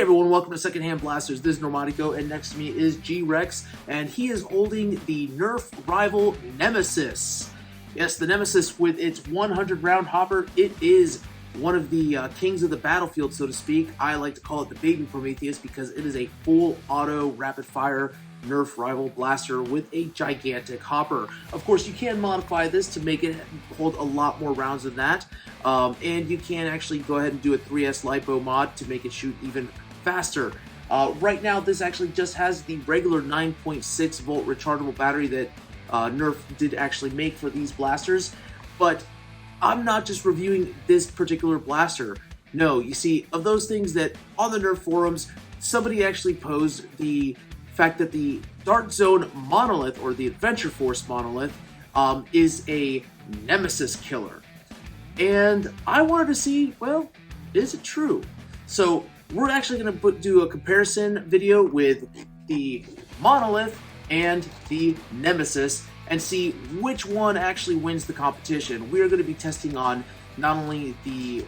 everyone, welcome to Secondhand Blasters. This is Normatico, and next to me is G-Rex, and he is holding the Nerf rival Nemesis. Yes, the Nemesis with its 100 round hopper. It is one of the kings of the battlefield, so to speak. I like to call it the baby Prometheus because it is a full auto rapid fire Nerf rival blaster with a gigantic hopper. Of course, you can modify this to make it hold a lot more rounds than that, and you can actually go ahead and do a 3S LiPo mod to make it shoot even faster. Right now, this actually just has the regular 9.6 volt rechargeable battery that Nerf did actually make for these blasters, but I'm not just reviewing this particular blaster. No, you see, of those things that on the Nerf forums, somebody actually posed the fact that the Dark Zone Monolith, or the Adventure Force Monolith, is a Nemesis killer. And I wanted to see, well, is it true? So we're actually going to do a comparison video with the Monolith and the Nemesis and see which one actually wins the competition. We are going to be testing on not only the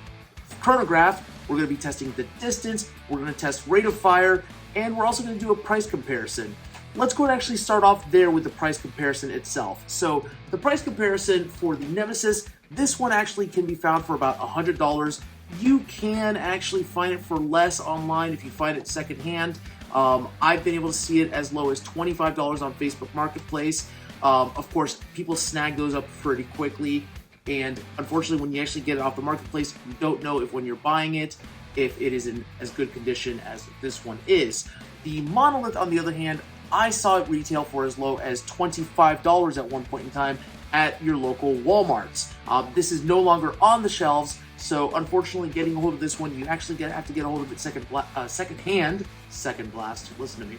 chronograph, we're going to be testing the distance, we're going to test rate of fire, and we're also going to do a price comparison. Let's go and actually start off there with the price comparison itself. So the price comparison for the Nemesis, this one actually can be found for about $100. You can actually find it for less online if you find it secondhand. I've been able to see it as low as $25 on Facebook Marketplace. Of course, people snag those up pretty quickly, and unfortunately when you actually get it off the marketplace, you don't know if when you're buying it, if it is in as good condition as this one is. The Monolith, on the other hand, I saw it retail for as low as $25 at one point in time at your local Walmarts. This is no longer on the shelves, so unfortunately getting a hold of this one, you actually have to get a hold of it secondhand. Second blast, listen to me.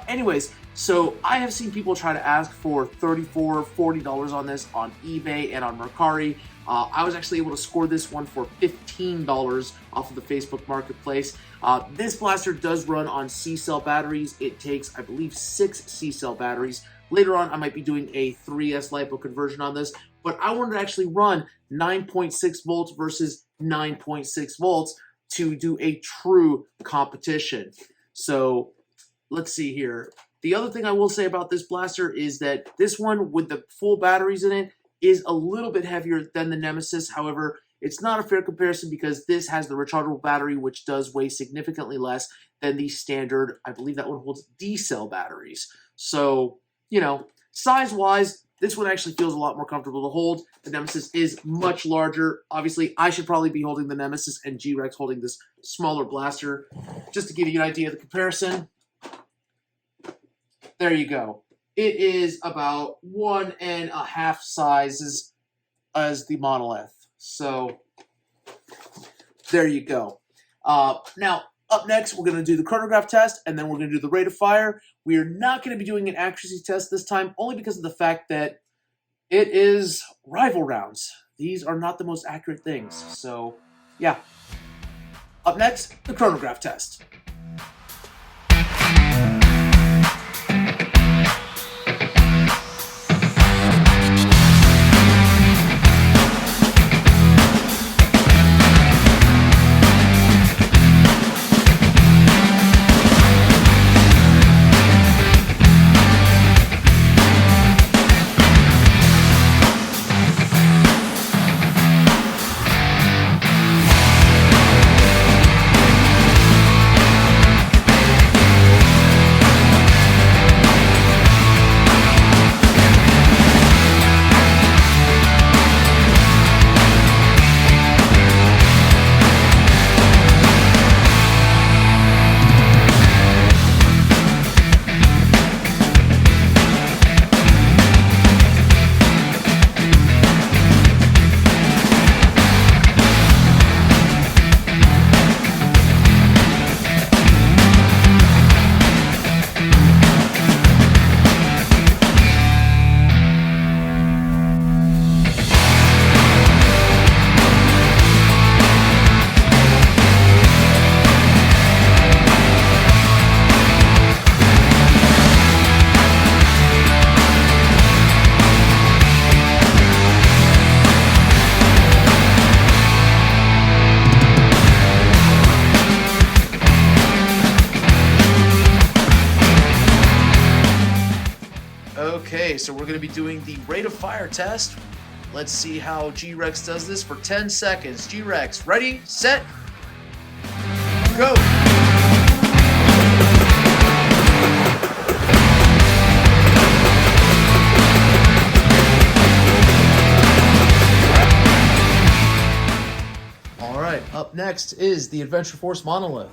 Anyways, so I have seen people try to ask for $34, $40 on this on eBay and on Mercari. I was actually able to score this one for $15 off of the Facebook Marketplace. This blaster does run on C-cell batteries. It takes, I believe, 6 C-cell batteries. Later on, I might be doing a 3S LiPo conversion on this, but I wanted to actually run 9.6 volts versus 9.6 volts to do a true competition. So let's see here. The other thing I will say about this blaster is that this one with the full batteries in it is a little bit heavier than the Nemesis. However, it's not a fair comparison because this has the rechargeable battery, which does weigh significantly less than the standard, I believe that one holds D-cell batteries. So, you know, size-wise, this one actually feels a lot more comfortable to hold. The Nemesis is much larger. Obviously, I should probably be holding the Nemesis and G-Rex holding this smaller blaster. Just to give you an idea of the comparison, there you go. It is about 1.5 sizes as the Monolith. So, there you go. Now, up next, we're going to do the chronograph test, and then we're going to do the rate of fire. We are not going to be doing an accuracy test this time, only because of the fact that it is rival rounds. These are not the most accurate things. So, yeah. Up next, the chronograph test. Okay, so we're going to be doing the rate of fire test. Let's see how G-Rex does this for 10 seconds. G-Rex, ready, set, go! All right, up next is the Adventure Force Monolith.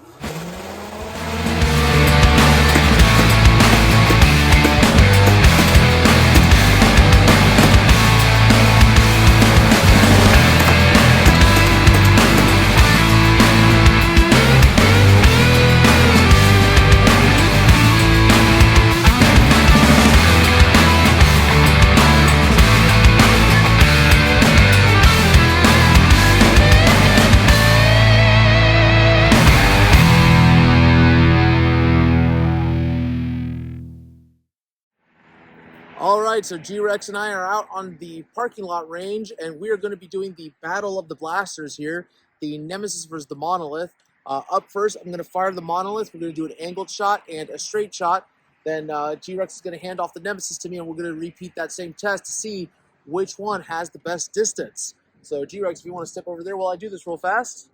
All right, so G-Rex and I are out on the parking lot range, and we are going to be doing the Battle of the Blasters here, the Nemesis versus the Monolith. Up first, I'm going to fire the Monolith. We're going to do an angled shot and a straight shot. Then G-Rex is going to hand off the Nemesis to me, and we're going to repeat that same test to see which one has the best distance. So G-Rex, if you want to step over there while I do this real fast.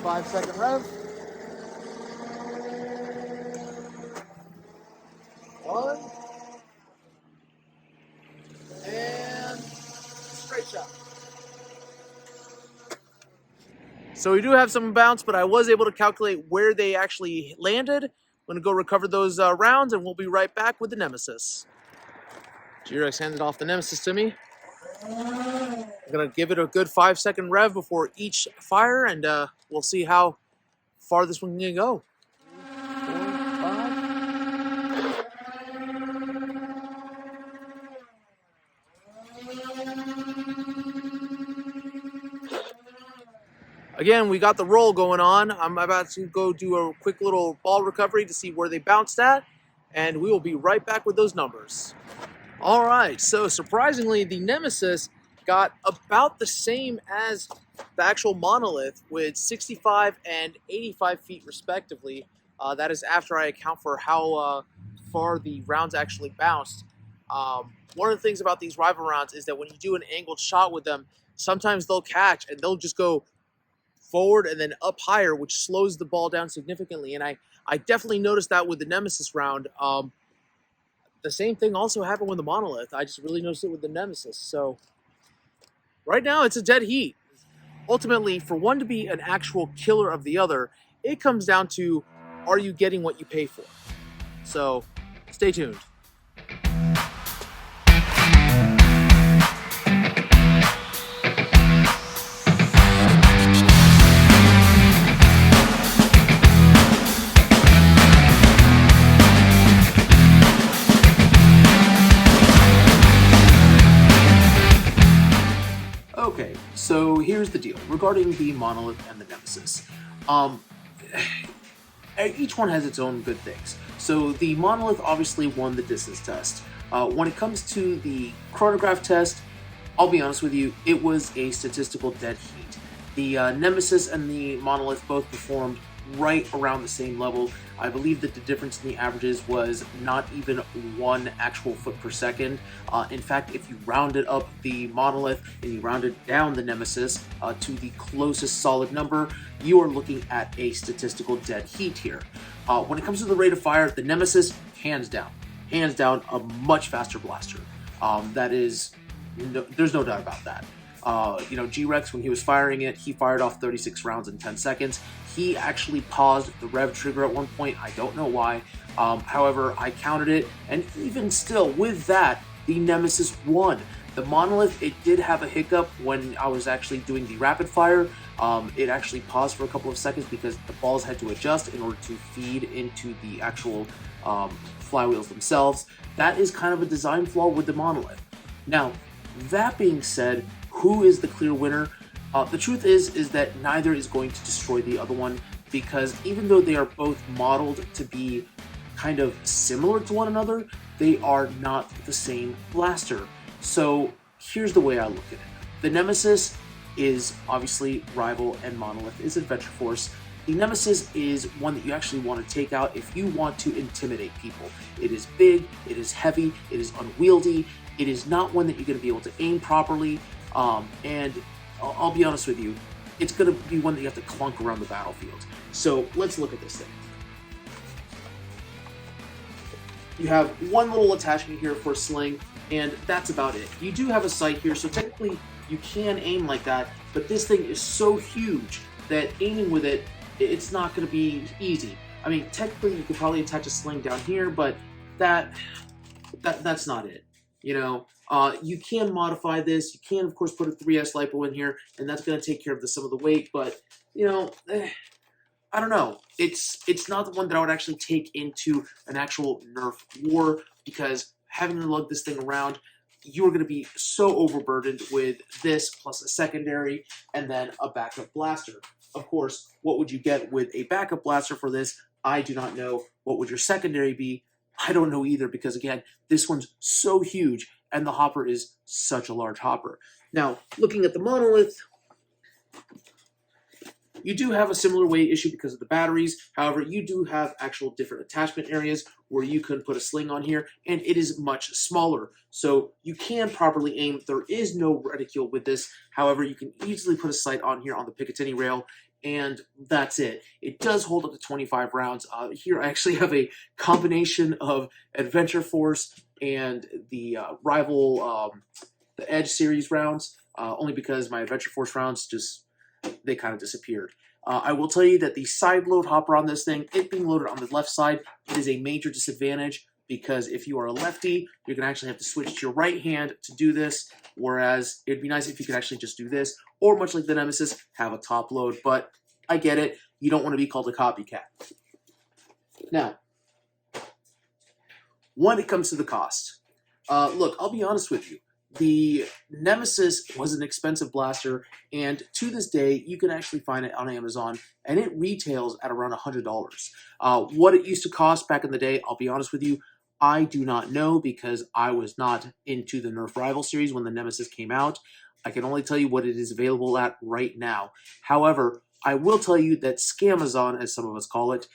5-second rev. 1, and straight shot. So we do have some bounce, but I was able to calculate where they actually landed. I'm going to go recover those rounds, and we'll be right back with the Nemesis. G-Rex handed off the Nemesis to me. I'm going to give it a good 5-second rev before each fire, and we'll see how far this one can go. 4, 5. Again, we got the roll going on. I'm about to go do a quick little ball recovery to see where they bounced at, and we will be right back with those numbers. All right, so surprisingly, the Nemesis got about the same as the actual Monolith with 65 and 85 feet respectively. That is after I account for how far the rounds actually bounced. One of the things about these rival rounds is that when you do an angled shot with them, sometimes they'll catch and they'll just go forward and then up higher, which slows the ball down significantly. And I definitely noticed that with the Nemesis round. The same thing also happened with the Monolith. I just really noticed it with the Nemesis. So right now it's a dead heat. Ultimately, for one to be an actual killer of the other, it comes down to, are you getting what you pay for? So stay tuned. Okay, so here's the deal regarding the Monolith and the Nemesis. Each one has its own good things. So the Monolith obviously won the distance test. When it comes to the chronograph test, I'll be honest with you, it was a statistical dead heat. The Nemesis and the Monolith both performed right around the same level. I believe that the difference in the averages was not even 1 actual foot per second. In fact, if you rounded up the Monolith and you rounded down the Nemesis to the closest solid number, you are looking at a statistical dead heat here. When it comes to the rate of fire, the Nemesis, hands down, a much faster blaster. There's no doubt about that. G-Rex, when he was firing it, he fired off 36 rounds in 10 seconds. He actually paused the rev trigger at one point. I don't know why. However, I counted it, and even still, with that, the Nemesis won. The Monolith, it did have a hiccup when I was actually doing the rapid fire. It actually paused for a couple of seconds because the balls had to adjust in order to feed into the actual flywheels themselves. That is kind of a design flaw with the Monolith. Now, that being said, who is the clear winner? The truth is that neither is going to destroy the other one, because even though they are both modeled to be kind of similar to one another, they are not the same blaster. So here's the way I look at it. The Nemesis is obviously rival and Monolith is Adventure Force. The Nemesis is one that you actually want to take out if you want to intimidate people. It is big, it is heavy, it is unwieldy, it is not one that you're going to be able to aim properly, and I'll be honest with you, it's going to be one that you have to clunk around the battlefield. So let's look at this thing. You have one little attachment here for a sling, and that's about it. You do have a sight here, so technically you can aim like that, but this thing is so huge that aiming with it, it's not going to be easy. I mean, technically you could probably attach a sling down here, but that's not it. You know, you can modify this. You can, of course, put a 3S LiPo in here, and that's going to take care of some of the weight, but, you know, I don't know. It's not the one that I would actually take into an actual Nerf war, because having to lug this thing around, you're going to be so overburdened with this plus a secondary and then a backup blaster. Of course, what would you get with a backup blaster for this? I do not know. What would your secondary be? I don't know either, because again, this one's so huge and the hopper is such a large hopper. Now, looking at the Monolith, you do have a similar weight issue because of the batteries. However, you do have actual different attachment areas where you can put a sling on here, and it is much smaller. So you can properly aim. There is no reticule with this. However, you can easily put a sight on here on the Picatinny rail, and that's it. It does hold up to 25 rounds. Here I actually have a combination of Adventure Force and the rival, the Edge series rounds, only because my Adventure Force rounds they kind of disappeared. I will tell you that the side load hopper on this thing, it being loaded on the left side, it is a major disadvantage, because if you are a lefty, you're going to actually have to switch to your right hand to do this, whereas it'd be nice if you could actually just do this, or much like the Nemesis, have a top load, but I get it. You don't want to be called a copycat. Now, when it comes to the cost, look, I'll be honest with you. The Nemesis was an expensive blaster, and to this day, you can actually find it on Amazon, and it retails at around $100. What it used to cost back in the day, I'll be honest with you, I do not know, because I was not into the Nerf Rival series when the Nemesis came out. I can only tell you what it is available at right now. However, I will tell you that Scamazon, as some of us call it,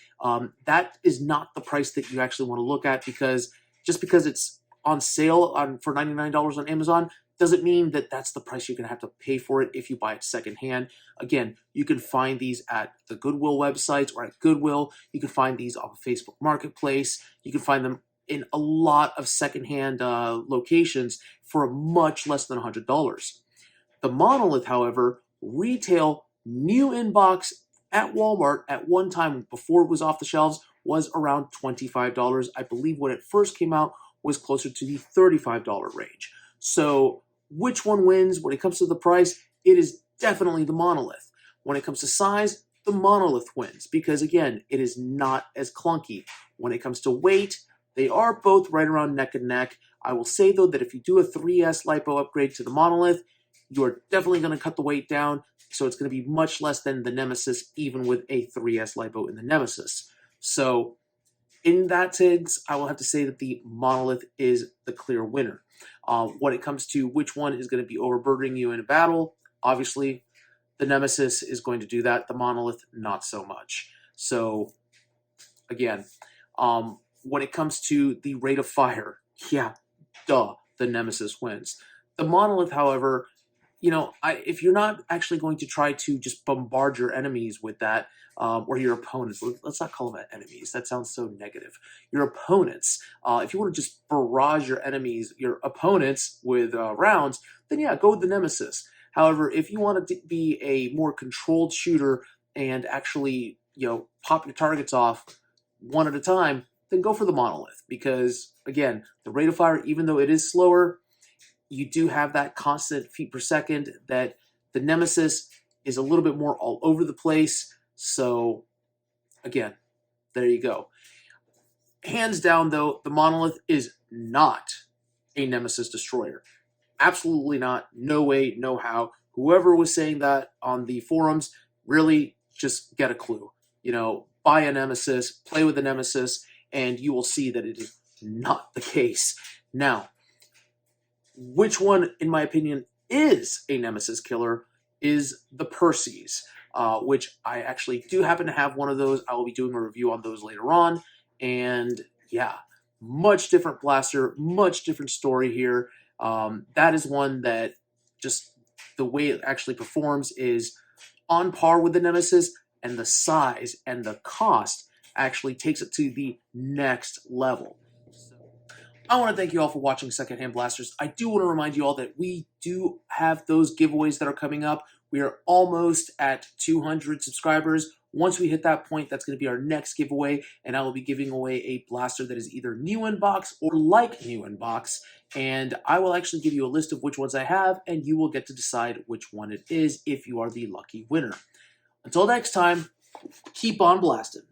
that is not the price that you actually want to look at, because just because it's on sale for $99 on Amazon doesn't mean that that's the price you're going to have to pay for it if you buy it secondhand. Again, you can find these at the Goodwill websites or at Goodwill. You can find these on Facebook Marketplace. You can find them in a lot of secondhand locations for much less than $100. The Monolith, however, retail new in box at Walmart at one time before it was off the shelves was around $25. I believe when it first came out was closer to the $35 range. So which one wins when it comes to the price? It is definitely the Monolith. When it comes to size, the Monolith wins, because again, it is not as clunky. When it comes to weight, they are both right around neck and neck. I will say though that if you do a 3S LiPo upgrade to the Monolith, you're definitely going to cut the weight down, so it's going to be much less than the Nemesis, even with a 3S LiPo in the Nemesis. So in that sense, I will have to say that the Monolith is the clear winner. When it comes to which one is going to be overburdening you in a battle, obviously, the Nemesis is going to do that. The Monolith, not so much. So, again, when it comes to the rate of fire, yeah, the Nemesis wins. The Monolith, however, you know, if you're not actually going to try to just bombard your enemies with that, or your opponents, let's not call them enemies, that sounds so negative. Your opponents, if you want to just barrage your enemies, your opponents with rounds, then yeah, go with the Nemesis. However, if you want to be a more controlled shooter and actually, you know, pop your targets off one at a time, then go for the Monolith, because again, the rate of fire, even though it is slower, you do have that constant feet per second that the Nemesis is a little bit more all over the place. So, again, there you go. Hands down, though, the Monolith is not a Nemesis destroyer. Absolutely not. No way, no how. Whoever was saying that on the forums, really just get a clue. You know, buy a Nemesis, play with the Nemesis, and you will see that it is not the case. Now, which one, in my opinion, is a Nemesis killer is the Perseus. which I actually do happen to have one of those. I will be doing a review on those later on. And yeah, much different blaster, much different story here. That is one that just the way it actually performs is on par with the Nemesis, and the size and the cost actually takes it to the next level. I want to thank you all for watching Secondhand Blasters. I do want to remind you all that we do have those giveaways that are coming up. We are almost at 200 subscribers. Once we hit that point, that's going to be our next giveaway, and I will be giving away a blaster that is either new in box or like new in box, and I will actually give you a list of which ones I have, and you will get to decide which one it is if you are the lucky winner. Until next time, keep on blasting.